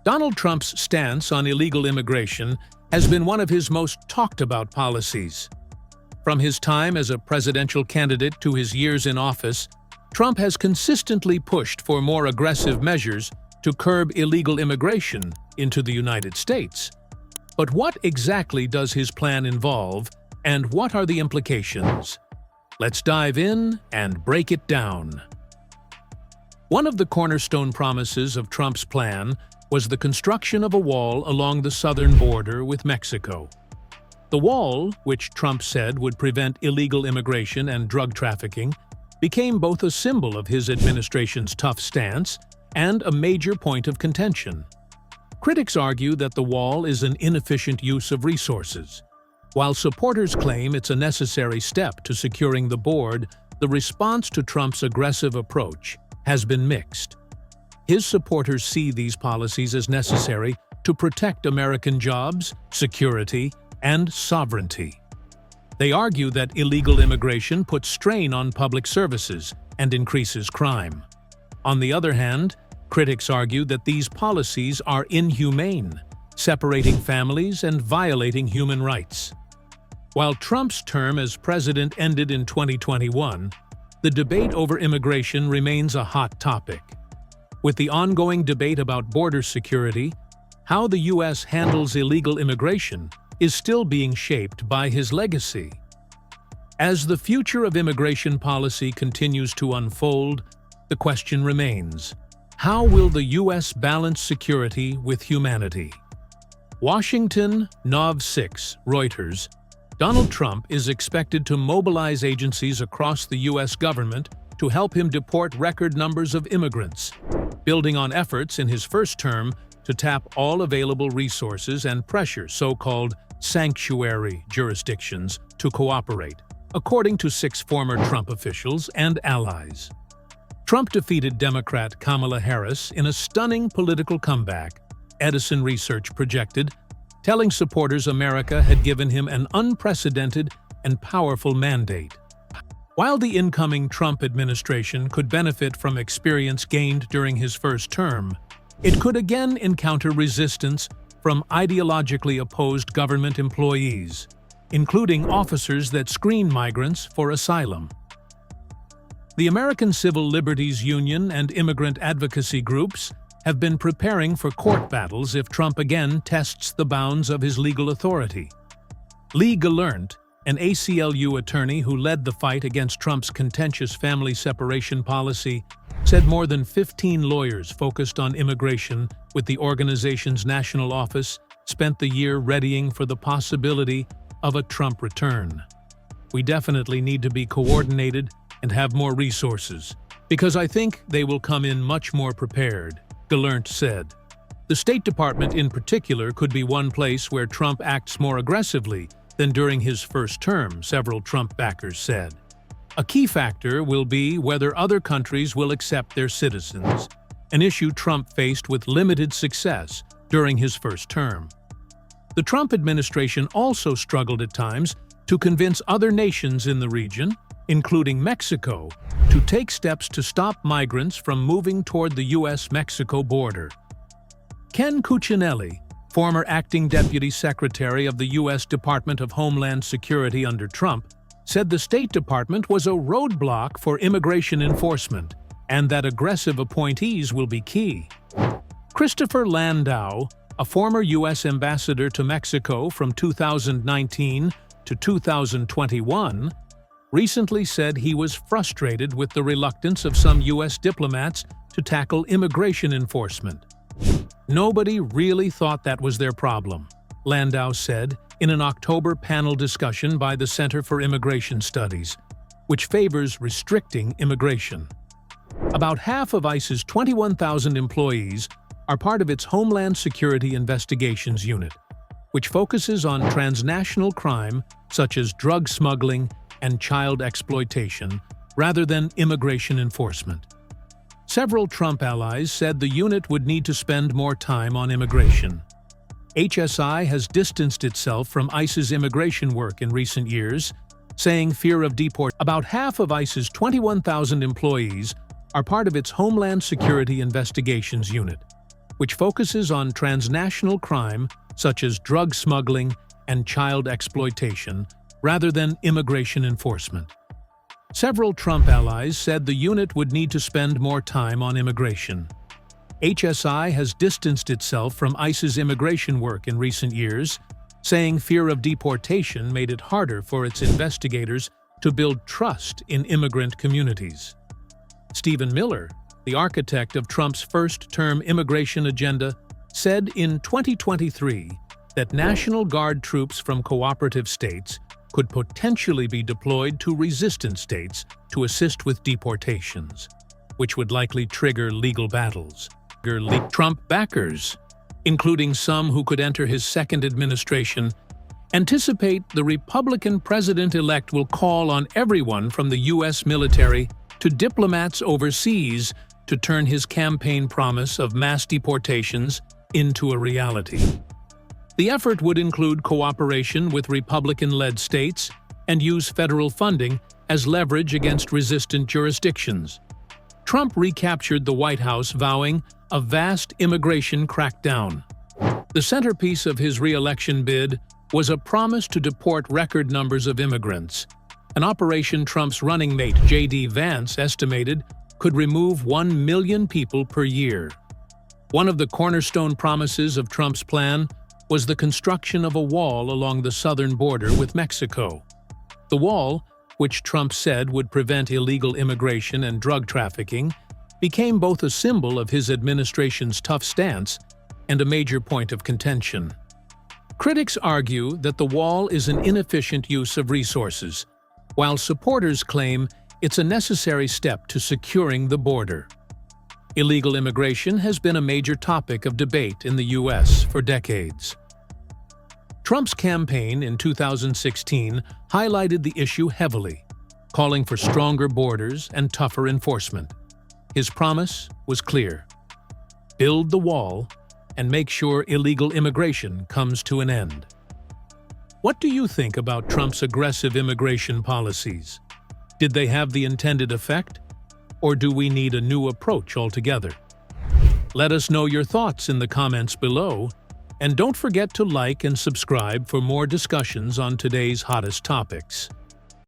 Donald Trump's stance on illegal immigration has been one of his most talked-about policies. From his time as a presidential candidate to his years in office, Trump has consistently pushed for more aggressive measures to curb illegal immigration into the United States. But what exactly does his plan involve, and what are the implications? Let's dive in and break it down. One of the cornerstone promises of Trump's plan was the construction of a wall along the southern border with Mexico. The wall, which Trump said would prevent illegal immigration and drug trafficking, became both a symbol of his administration's tough stance and a major point of contention. Critics argue that the wall is an inefficient use of resources. While supporters claim it's a necessary step to securing the border, the response to Trump's aggressive approach has been mixed. His supporters see these policies as necessary to protect American jobs, security, and sovereignty. They argue that illegal immigration puts strain on public services and increases crime. On the other hand, critics argue that these policies are inhumane, separating families and violating human rights. While Trump's term as president ended in 2021, the debate over immigration remains a hot topic. With the ongoing debate about border security, how the U.S. handles illegal immigration is still being shaped by his legacy. As the future of immigration policy continues to unfold, the question remains: how will the U.S. balance security with humanity? Washington, Nov 6, Reuters. Donald Trump is expected to mobilize agencies across the U.S. government to help him deport record numbers of immigrants, building on efforts in his first term to tap all available resources and pressure so-called sanctuary jurisdictions to cooperate, according to 6 former Trump officials and allies. Trump defeated Democrat Kamala Harris in a stunning political comeback, Edison Research projected, telling supporters America had given him an unprecedented and powerful mandate. While the incoming Trump administration could benefit from experience gained during his first term, it could again encounter resistance from ideologically opposed government employees, including officers that screen migrants for asylum. The American Civil Liberties Union and immigrant advocacy groups have been preparing for court battles if Trump again tests the bounds of his legal authority. Lee Gallant, an ACLU attorney who led the fight against Trump's contentious family separation policy, said more than 15 lawyers focused on immigration with the organization's national office spent the year readying for the possibility of a Trump return. We definitely need to be coordinated and have more resources, because I think they will come in much more prepared, Gallant said. The State Department in particular could be one place where Trump acts more aggressively than during his first term, several Trump backers said. A key factor will be whether other countries will accept their citizens, an issue Trump faced with limited success during his first term. The Trump administration also struggled at times to convince other nations in the region, including Mexico, to take steps to stop migrants from moving toward the U.S.-Mexico border. Ken Cuccinelli, former acting deputy secretary of the U.S. Department of Homeland Security under Trump, said the State Department was a roadblock for immigration enforcement and that aggressive appointees will be key. Christopher Landau, a former U.S. ambassador to Mexico from 2019 to 2021, recently said he was frustrated with the reluctance of some U.S. diplomats to tackle immigration enforcement. Nobody really thought that was their problem, Landau said in an October panel discussion by the Center for Immigration Studies, which favors restricting immigration. About half of ICE's 21,000 employees are part of its Homeland Security Investigations Unit, which focuses on transnational crime such as drug smuggling and child exploitation, rather than immigration enforcement. Several Trump allies said the unit would need to spend more time on immigration. HSI has distanced itself from ICE's immigration work in recent years, saying fear of deportation. About half of ICE's 21,000 employees are part of its Homeland Security Investigations Unit, which focuses on transnational crime such as drug smuggling and child exploitation, rather than immigration enforcement. Several Trump allies said the unit would need to spend more time on immigration. HSI has distanced itself from ICE's immigration work in recent years, saying fear of deportation made it harder for its investigators to build trust in immigrant communities. Stephen Miller, the architect of Trump's first-term immigration agenda, said in 2023 that National Guard troops from cooperative states could potentially be deployed to resistant states to assist with deportations, which would likely trigger legal battles. Trump backers, including some who could enter his second administration, anticipate the Republican president-elect will call on everyone from the U.S. military to diplomats overseas to turn his campaign promise of mass deportations into a reality. The effort would include cooperation with Republican-led states and use federal funding as leverage against resistant jurisdictions. Trump recaptured the White House vowing a vast immigration crackdown. The centerpiece of his re-election bid was a promise to deport record numbers of immigrants, an operation Trump's running mate J.D. Vance estimated could remove 1 million people per year. One of the cornerstone promises of Trump's plan was the construction of a wall along the southern border with Mexico. The wall, which Trump said would prevent illegal immigration and drug trafficking, became both a symbol of his administration's tough stance and a major point of contention. Critics argue that the wall is an inefficient use of resources, while supporters claim it's a necessary step to securing the border. Illegal immigration has been a major topic of debate in the U.S. for decades. Trump's campaign in 2016 highlighted the issue heavily, calling for stronger borders and tougher enforcement. His promise was clear: build the wall and make sure illegal immigration comes to an end. What do you think about Trump's aggressive immigration policies? Did they have the intended effect, or do we need a new approach altogether? Let us know your thoughts in the comments below, and don't forget to like and subscribe for more discussions on today's hottest topics.